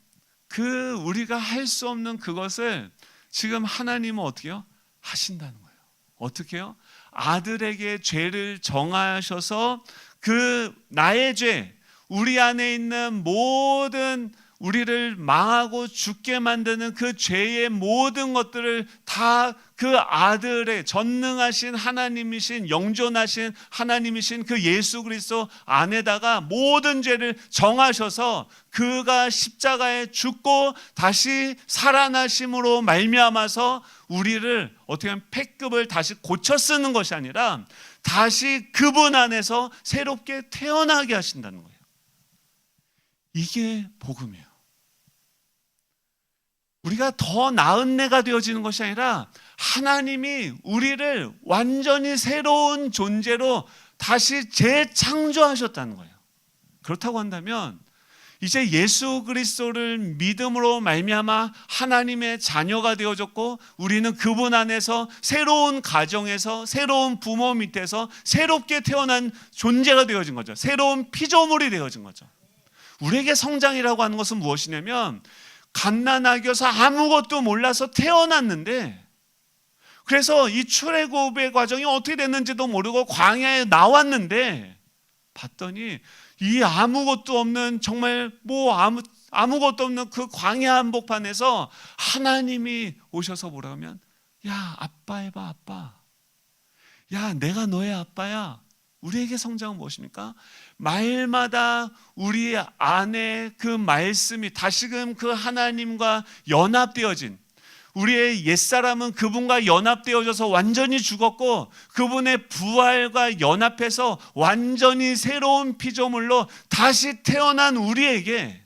그 우리가 할 수 없는 그것을 지금 하나님은 어떻게 해요? 하신다는 거예요. 어떻게 해요? 아들에게 죄를 정하셔서 그 나의 죄, 우리 안에 있는 모든 우리를 망하고 죽게 만드는 그 죄의 모든 것들을 다 그 아들의 전능하신 하나님이신 영존하신 하나님이신 그 예수 그리스도 안에다가 모든 죄를 정하셔서 그가 십자가에 죽고 다시 살아나심으로 말미암아서 우리를 어떻게 하면 패급을 다시 고쳐 쓰는 것이 아니라 다시 그분 안에서 새롭게 태어나게 하신다는 거예요. 이게 복음이에요. 우리가 더 나은 내가 되어지는 것이 아니라 하나님이 우리를 완전히 새로운 존재로 다시 재창조하셨다는 거예요. 그렇다고 한다면 이제 예수 그리스도를 믿음으로 말미암아 하나님의 자녀가 되어졌고 우리는 그분 안에서 새로운 가정에서 새로운 부모 밑에서 새롭게 태어난 존재가 되어진 거죠. 새로운 피조물이 되어진 거죠. 우리에게 성장이라고 하는 것은 무엇이냐면 갓난아기 여서 아무것도 몰라서 태어났는데 그래서 이 출애굽의 과정이 어떻게 됐는지도 모르고 광야에 나왔는데 봤더니 이 아무것도 없는 정말 아무것도 없는 그 광야 한복판에서 하나님이 오셔서 뭐라고 하면 야 아빠 해봐 아빠. 야 내가 너의 아빠야. 우리에게 성장은 무엇입니까? 말마다 우리 안에 그 말씀이 다시금 그 하나님과 연합되어진 우리의 옛사람은 그분과 연합되어져서 완전히 죽었고 그분의 부활과 연합해서 완전히 새로운 피조물로 다시 태어난 우리에게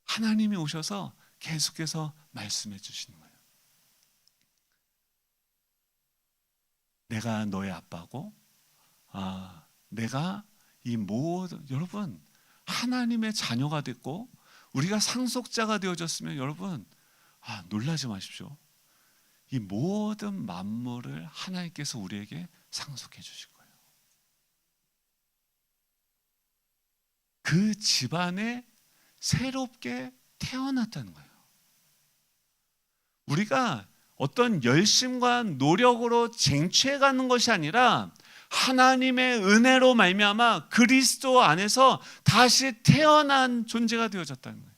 하나님이 오셔서 계속해서 말씀해 주시는 거예요. 내가 너의 아빠고 내가 이 모든 여러분 하나님의 자녀가 됐고 우리가 상속자가 되어졌으면 여러분 놀라지 마십시오. 이 모든 만물을 하나님께서 우리에게 상속해 주실 거예요. 그 집안에 새롭게 태어났다는 거예요. 우리가 어떤 열심과 노력으로 쟁취해가는 것이 아니라 하나님의 은혜로 말미암아 그리스도 안에서 다시 태어난 존재가 되어졌다는 거예요.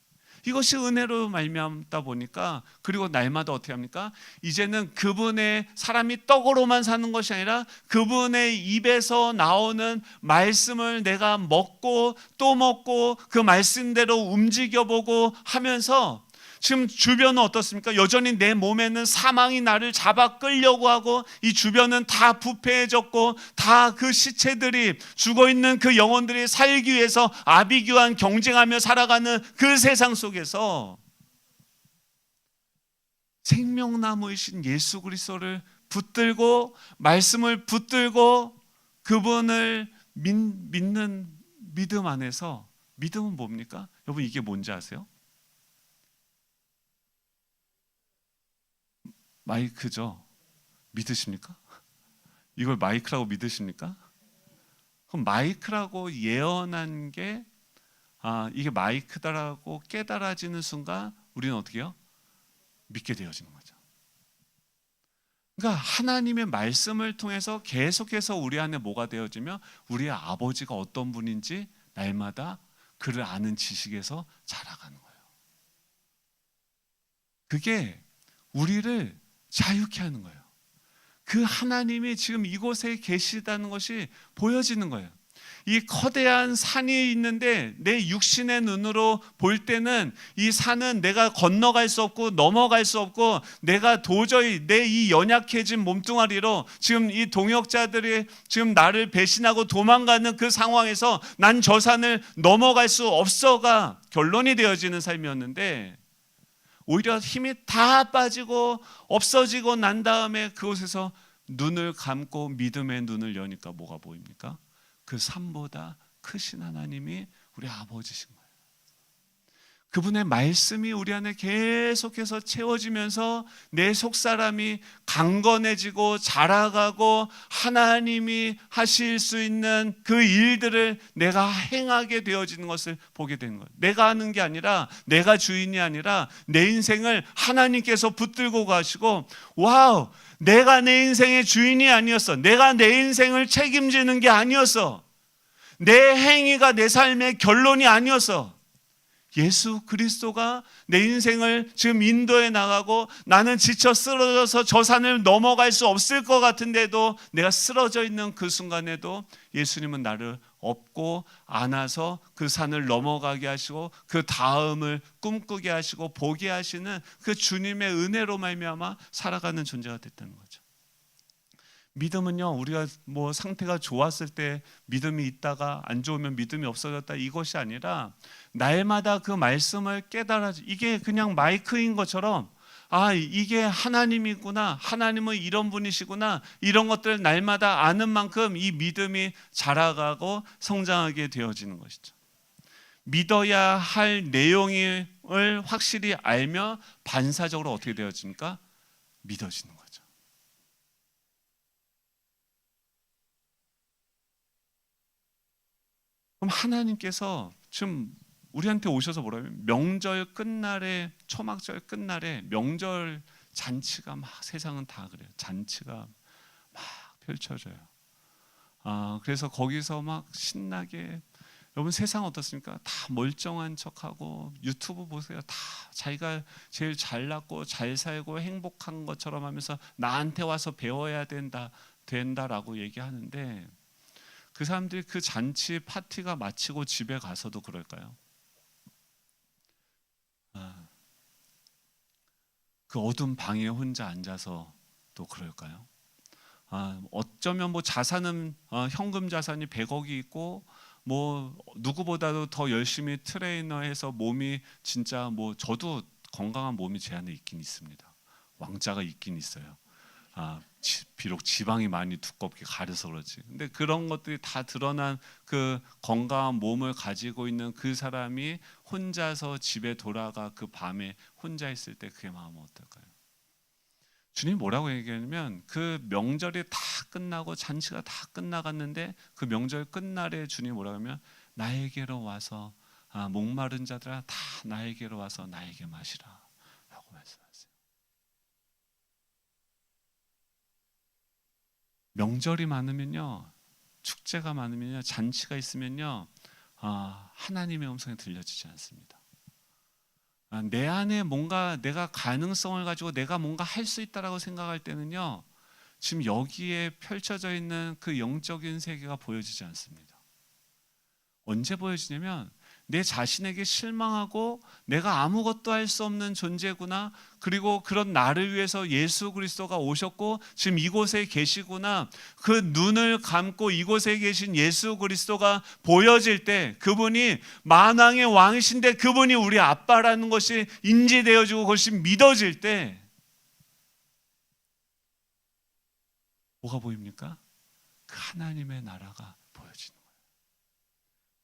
이것이 은혜로 말미암다 보니까 그리고 날마다 어떻게 합니까? 이제는 그분의 사람이 떡으로만 사는 것이 아니라 그분의 입에서 나오는 말씀을 내가 먹고 또 먹고 그 말씀대로 움직여보고 하면서 지금 주변은 어떻습니까? 여전히 내 몸에는 사망이 나를 잡아 끌려고 하고 이 주변은 다 부패해졌고 다 그 시체들이 죽어있는 그 영혼들이 살기 위해서 아비규환 경쟁하며 살아가는 그 세상 속에서 생명나무이신 예수 그리스도를 붙들고 말씀을 붙들고 그분을 믿는 믿음 안에서 믿음은 뭡니까? 여러분 이게 뭔지 아세요? 마이크죠? 믿으십니까? 이걸 마이크라고 믿으십니까? 그럼 마이크라고 예언한 게 이게 마이크다라고 깨달아지는 순간 우리는 어떻게 해요? 믿게 되어지는 거죠. 그러니까 하나님의 말씀을 통해서 계속해서 우리 안에 뭐가 되어지며 우리의 아버지가 어떤 분인지 날마다 그를 아는 지식에서 자라가는 거예요. 그게 우리를 자유케 하는 거예요. 그 하나님이 지금 이곳에 계시다는 것이 보여지는 거예요. 이 커다란 산이 있는데 내 육신의 눈으로 볼 때는 이 산은 내가 건너갈 수 없고 넘어갈 수 없고 내가 도저히 내 이 연약해진 몸뚱아리로 지금 이 동역자들이 지금 나를 배신하고 도망가는 그 상황에서 난 저 산을 넘어갈 수 없어가 결론이 되어지는 삶이었는데, 오히려 힘이 다 빠지고 없어지고 난 다음에 그곳에서 눈을 감고 믿음의 눈을 여니까 뭐가 보입니까? 그 산보다 크신 하나님이 우리 아버지신 거예요. 그분의 말씀이 우리 안에 계속해서 채워지면서 내 속사람이 강건해지고 자라가고 하나님이 하실 수 있는 그 일들을 내가 행하게 되어지는 것을 보게 되는 거예요. 내가 하는 게 아니라, 내가 주인이 아니라 내 인생을 하나님께서 붙들고 가시고, 와우, 내가 내 인생의 주인이 아니었어. 내가 내 인생을 책임지는 게 아니었어. 내 행위가 내 삶의 결론이 아니었어. 예수 그리스도가 내 인생을 지금 인도해 나가고, 나는 지쳐 쓰러져서 저 산을 넘어갈 수 없을 것 같은데도 내가 쓰러져 있는 그 순간에도 예수님은 나를 업고 안아서 그 산을 넘어가게 하시고 그 다음을 꿈꾸게 하시고 보게 하시는 그 주님의 은혜로 말미암아 살아가는 존재가 됐다는 거죠. 믿음은요, 우리가 뭐 상태가 좋았을 때 믿음이 있다가 안 좋으면 믿음이 없어졌다, 이것이 아니라 날마다 그 말씀을 깨달아, 이게 그냥 마이크인 것처럼, 아, 이게 하나님이구나, 하나님은 이런 분이시구나, 이런 것들을 날마다 아는 만큼 이 믿음이 자라가고 성장하게 되어지는 것이죠. 믿어야 할 내용을 확실히 알며 반사적으로 어떻게 되어집니까? 믿어지는 거죠. 그럼 하나님께서 지금 우리한테 오셔서 뭐라면, 명절 끝날에, 초막절 끝날에 명절 잔치가 막, 세상은 다 그래요. 잔치가 막 펼쳐져요. 그래서 거기서 막 신나게, 여러분 세상 어떻습니까? 다 멀쩡한 척하고 유튜브 보세요. 다 자기가 제일 잘났고 잘 살고 행복한 것처럼 하면서 나한테 와서 배워야 된다라고 얘기하는데, 그 사람들이 그 잔치 파티가 마치고 집에 가서도 그럴까요? 그 어두운 방에 혼자 앉아서 또 그럴까요? 어쩌면 뭐 자산은 현금 자산이 100억이 있고 뭐 누구보다도 더 열심히 트레이너해서 몸이 진짜, 뭐 저도 건강한 몸이 제 안에 있긴 있습니다. 왕자가 있긴 있어요. 비록 지방이 많이 두껍게 가려서 그렇지. 근데 그런 것들이 다 드러난 그 건강한 몸을 가지고 있는 그 사람이 혼자서 집에 돌아가 그 밤에 혼자 있을 때 그의 마음은 어떨까요? 주님 뭐라고 얘기하냐면, 그 명절이 다 끝나고 잔치가 다 끝나갔는데 그 명절 끝날에 주님 뭐라고 하면, 나에게로 와서 목마른 자들아 다 나에게로 와서 나에게 마시라 라고 말씀하세요. 명절이 많으면요, 축제가 많으면요, 잔치가 있으면요, 하나님의 음성이 들려지지 않습니다. 내 안에 뭔가 내가 가능성을 가지고 내가 뭔가 할 수 있다라고 생각할 때는요, 지금 여기에 펼쳐져 있는 그 영적인 세계가 보여지지 않습니다. 언제 보여지냐면, 내 자신에게 실망하고 내가 아무것도 할 수 없는 존재구나, 그리고 그런 나를 위해서 예수 그리스도가 오셨고 지금 이곳에 계시구나, 그 눈을 감고 이곳에 계신 예수 그리스도가 보여질 때, 그분이 만왕의 왕이신데 그분이 우리 아빠라는 것이 인지되어지고 그것이 믿어질 때 뭐가 보입니까? 그 하나님의 나라가 보여지는 거예요.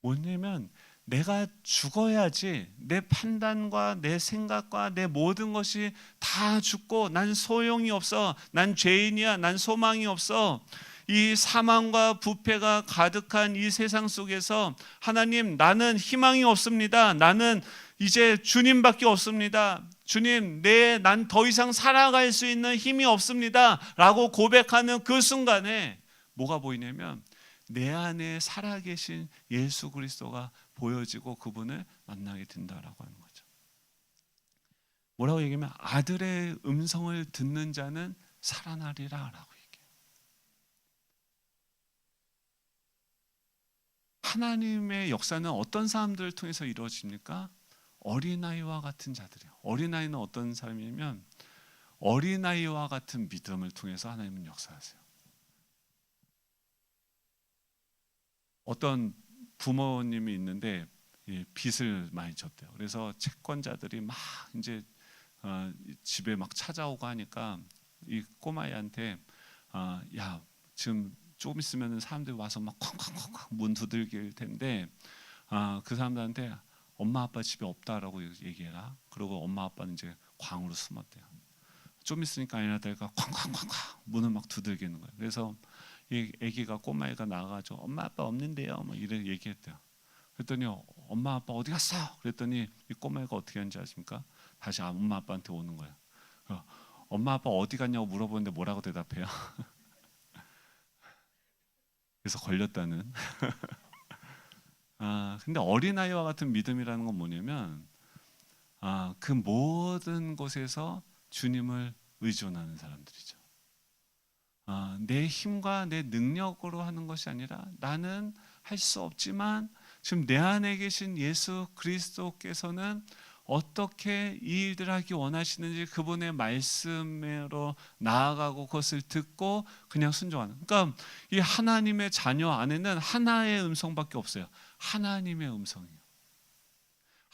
뭐냐면, 내가 죽어야지 내 판단과 내 생각과 내 모든 것이 다 죽고 난 소용이 없어, 난 죄인이야, 난 소망이 없어, 이 사망과 부패가 가득한 이 세상 속에서 하나님, 나는 희망이 없습니다, 나는 이제 주님밖에 없습니다, 주님, 난 더 이상 살아갈 수 있는 힘이 없습니다 라고 고백하는 그 순간에 뭐가 보이냐면 내 안에 살아계신 예수 그리스도가 보여지고 그분을 만나게 된다라고 하는 거죠. 뭐라고 얘기하면 아들의 음성을 듣는 자는 살아나리라 라고 얘기해요. 하나님의 역사는 어떤 사람들을 통해서 이루어집니까? 어린아이와 같은 자들이에요. 어린아이는 어떤 사람이냐면 어린아이와 같은 믿음을 통해서 하나님은 역사하세요. 어떤 부모님이 있는데 빚을 많이 졌대요. 그래서 채권자들이 막 이제 집에 막 찾아오고 하니까 이 꼬마애한테 야, 지금 조금 있으면 사람들이 와서 막 쾅쾅쾅쾅 문 두들길 텐데 그 사람들한테 엄마 아빠 집에 없다라고 얘기해라. 그리고 엄마 아빠는 이제 광으로 숨었대요. 좀 있으니까 아니라들가 쾅쾅쾅쾅 문을 막 두들기는 거예요. 그래서 이 아기가 꼬마애가 나가가지고 엄마 아빠 없는데요 막 이래 얘기했대요. 그랬더니 엄마 아빠 어디 갔어? 그랬더니 이 꼬마애가 어떻게 하는지 아십니까? 다시 엄마 아빠한테 오는 거예요. 엄마 아빠 어디 갔냐고 물어보는데 뭐라고 대답해요? 그래서 걸렸다는. 근데 어린아이와 같은 믿음이라는 건 뭐냐면 그 모든 곳에서 주님을 의존하는 사람들이죠. 내 힘과 내 능력으로 하는 것이 아니라 나는 할 수 없지만 지금 내 안에 계신 예수 그리스도께서는 어떻게 이 일들을 하기 원하시는지 그분의 말씀으로 나아가고 그것을 듣고 그냥 순종하는. 그러니까 이 하나님의 자녀 안에는 하나의 음성밖에 없어요. 하나님의 음성이에요.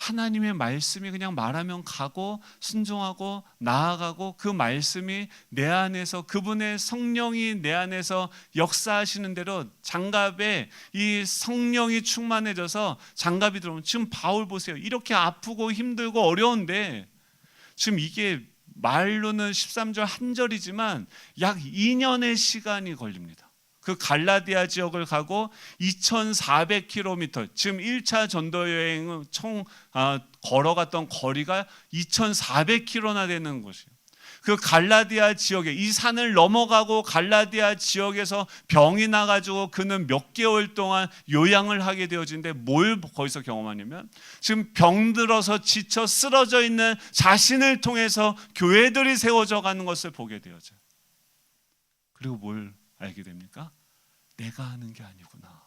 하나님의 말씀이 그냥 말하면 가고 순종하고 나아가고 그 말씀이 내 안에서 그분의 성령이 내 안에서 역사하시는 대로 장갑에 이 성령이 충만해져서 장갑이 들어오면 지금 바울 보세요. 이렇게 아프고 힘들고 어려운데 지금 이게 말로는 13절 한 절이지만 약 2년의 시간이 걸립니다. 그 갈라디아 지역을 가고 2,400km, 지금 1차 전도 여행은 총 걸어갔던 거리가 2,400km나 되는 곳이에요. 그 갈라디아 지역에 이 산을 넘어가고 갈라디아 지역에서 병이 나가지고 그는 몇 개월 동안 요양을 하게 되어지는데 뭘 거기서 경험하냐면 지금 병들어서 지쳐 쓰러져 있는 자신을 통해서 교회들이 세워져 가는 것을 보게 되어져요. 그리고 뭘 알게 됩니까? 내가 하는 게 아니구나.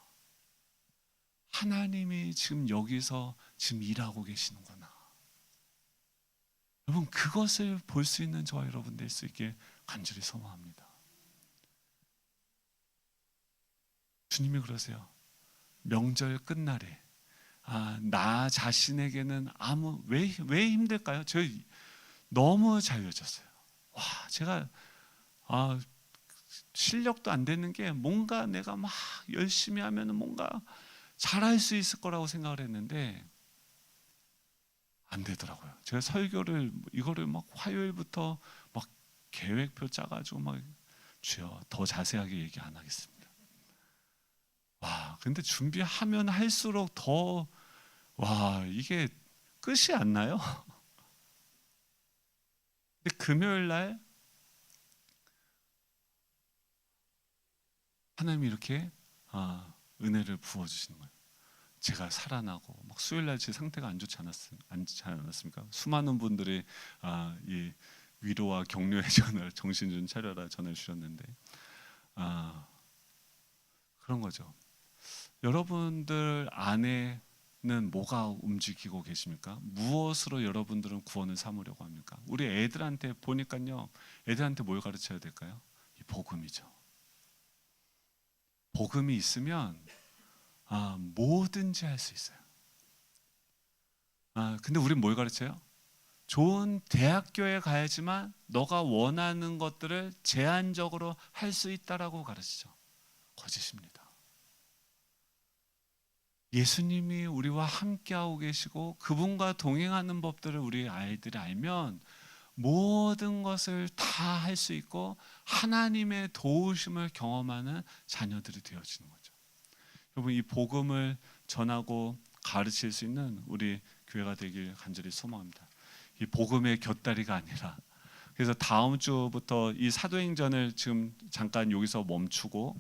하나님이 지금 여기서 지금 일하고 계시는구나. 여러분 그것을 볼 수 있는 저와 여러분 될 수 있게 간절히 소망합니다. 주님이 그러세요. 명절 끝날에 나 자신에게는 왜 힘들까요? 저 너무 자유해졌어요. 와, 제가 실력도 안 되는 게 뭔가 내가 막 열심히 하면 뭔가 잘할 수 있을 거라고 생각을 했는데 안 되더라고요. 제가 설교를 이거를 막 화요일부터 막 계획표 짜가지고 막 주여 더 자세하게 얘기 안 하겠습니다. 와, 근데 준비하면 할수록 더 이게 끝이 안 나요. 근데 금요일 날 하나님이 이렇게 은혜를 부어주시는 거예요. 제가 살아나고 막 수요일날 제 상태가 안 좋지 않았습니까? 수많은 분들이 이 위로와 격려의 전화를 정신 좀 차려라 전화를 주셨는데 그런 거죠. 여러분들 안에는 뭐가 움직이고 계십니까? 무엇으로 여러분들은 구원을 삼으려고 합니까? 우리 애들한테 보니까요. 애들한테 뭘 가르쳐야 될까요? 이 복음이죠. 복음이 있으면 뭐든지 할 수 있어요. 근데 우린 뭘 가르쳐요? 좋은 대학교에 가야지만 너가 원하는 것들을 제한적으로 할 수 있다라고 가르치죠. 거짓입니다. 예수님이 우리와 함께하고 계시고 그분과 동행하는 법들을 우리 아이들이 알면 모든 것을 다 할 수 있고 하나님의 도우심을 경험하는 자녀들이 되어지는 거죠. 여러분 이 복음을 전하고 가르칠 수 있는 우리 교회가 되길 간절히 소망합니다. 이 복음의 곁다리가 아니라, 그래서 다음 주부터 이 사도행전을 지금 잠깐 여기서 멈추고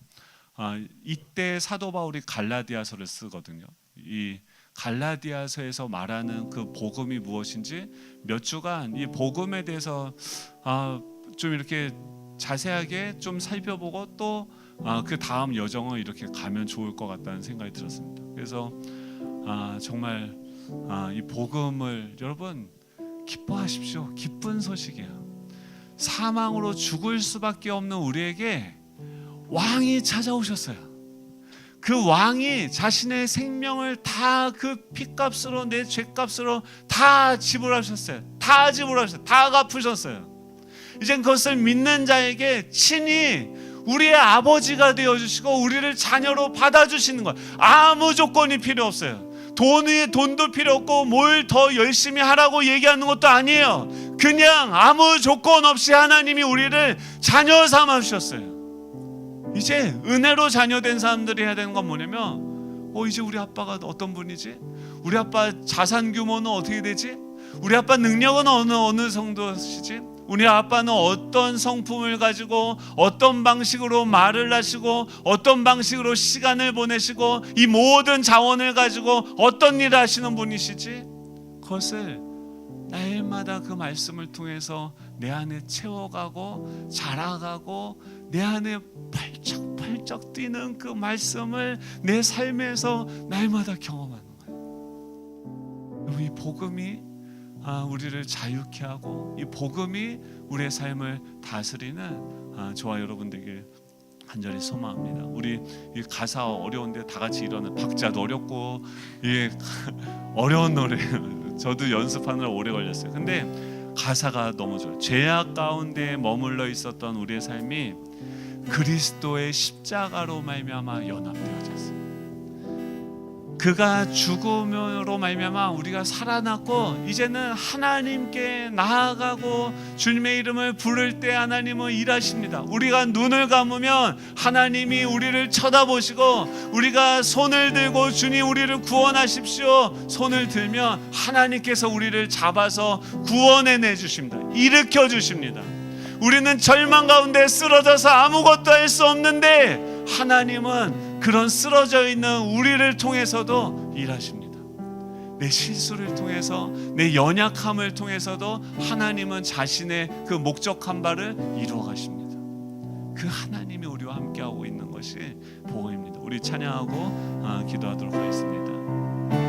이때 사도 바울이 갈라디아서를 쓰거든요. 이 갈라디아서에서 말하는 그 복음이 무엇인지 몇 주간 이 복음에 대해서 좀 이렇게 자세하게 좀 살펴보고 또 그 다음 여정을 이렇게 가면 좋을 것 같다는 생각이 들었습니다. 그래서 정말 이 복음을 여러분 기뻐하십시오. 기쁜 소식이에요. 사망으로 죽을 수밖에 없는 우리에게 왕이 찾아오셨어요. 그 왕이 자신의 생명을 다 그 피값으로, 내 죄값으로 다 지불하셨어요. 다 지불하셨어요. 다 갚으셨어요. 이제 그것을 믿는 자에게 친히 우리의 아버지가 되어주시고 우리를 자녀로 받아주시는 거예요. 아무 조건이 필요 없어요. 돈도 필요 없고 뭘 더 열심히 하라고 얘기하는 것도 아니에요. 그냥 아무 조건 없이 하나님이 우리를 자녀 삼아 주셨어요. 이제 은혜로 자녀된 사람들이 해야 되는 건 뭐냐면 이제 우리 아빠가 어떤 분이지? 우리 아빠 자산 규모는 어떻게 되지? 우리 아빠 능력은 어느 정도시지? 우리 아빠는 어떤 성품을 가지고 어떤 방식으로 말을 하시고 어떤 방식으로 시간을 보내시고 이 모든 자원을 가지고 어떤 일을 하시는 분이시지? 그것을 날마다 그 말씀을 통해서 내 안에 채워가고 자라가고 내 안에 팔쩍팔쩍 뛰는 그 말씀을 내 삶에서 날마다 경험하는 거예요. 이 복음이 우리를 자유케 하고 이 복음이 우리의 삶을 다스리는 저와 여러분들에게 간절히 소망합니다. 우리 이 가사 어려운데 다 같이 이러는 박자도 어렵고 이게 어려운 노래 저도 연습하느라 오래 걸렸어요. 근데 가사가 너무 좋아요. 죄악 가운데 머물러 있었던 우리의 삶이 그리스도의 십자가로 말미암아 연합되어졌어요. 그가 죽음으로 말미암아 우리가 살아났고 이제는 하나님께 나아가고 주님의 이름을 부를 때 하나님은 일하십니다. 우리가 눈을 감으면 하나님이 우리를 쳐다보시고 우리가 손을 들고 주님 우리를 구원하십시오 손을 들면 하나님께서 우리를 잡아서 구원해내 주십니다. 일으켜 주십니다. 우리는 절망 가운데 쓰러져서 아무것도 할 수 없는데 하나님은 그런 쓰러져 있는 우리를 통해서도 일하십니다. 내 실수를 통해서 내 연약함을 통해서도 하나님은 자신의 그 목적한 바를 이루어 가십니다. 그 하나님이 우리와 함께하고 있는 것이 복음입니다. 우리 찬양하고 기도하도록 하겠습니다.